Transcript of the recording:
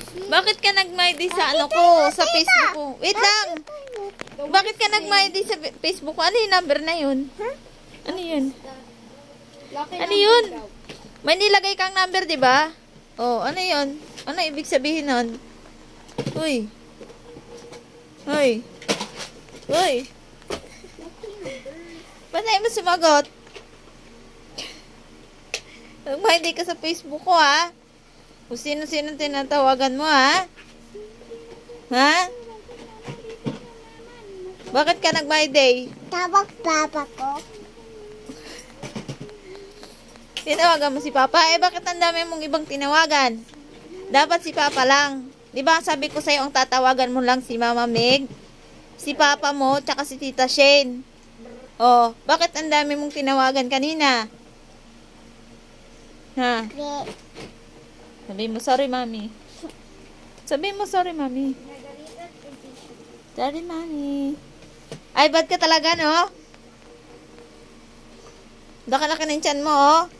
Bakit ka nag-my-day sa ano ko? Sa Facebook ko? Wait lang. Bakit ka nag-my-day sa Facebook ko? Ano yung number na yun? Ano yun? Ano yun? May nilagay kang number, di ba? Oh, ano yun? Ano ibig sabihin nun? Uy. Uy. Uy. Ba't na mo sumagot? Nag-my-day ka sa Facebook ko, ha? Kung sino-sino tinatawagan mo, ha? Ha? Bakit ka nag-my-day? Tawag papa ko. Tinawagan mo si Papa? Eh, bakit ang dami mong ibang tinawagan? Dapat si Papa lang. Di ba sabi ko sa'yo, ang tatawagan mo lang si Mama Meg, si Papa mo, tsaka si Tita Shane. Oh, bakit ang dami mong tinawagan kanina? Ha? Sabi mo, sorry, Mami. Sabi mo, sorry, Mami. Sorry, Mami. Ay, bad ka talaga, no? Laki-laki ng tiyan mo, oh.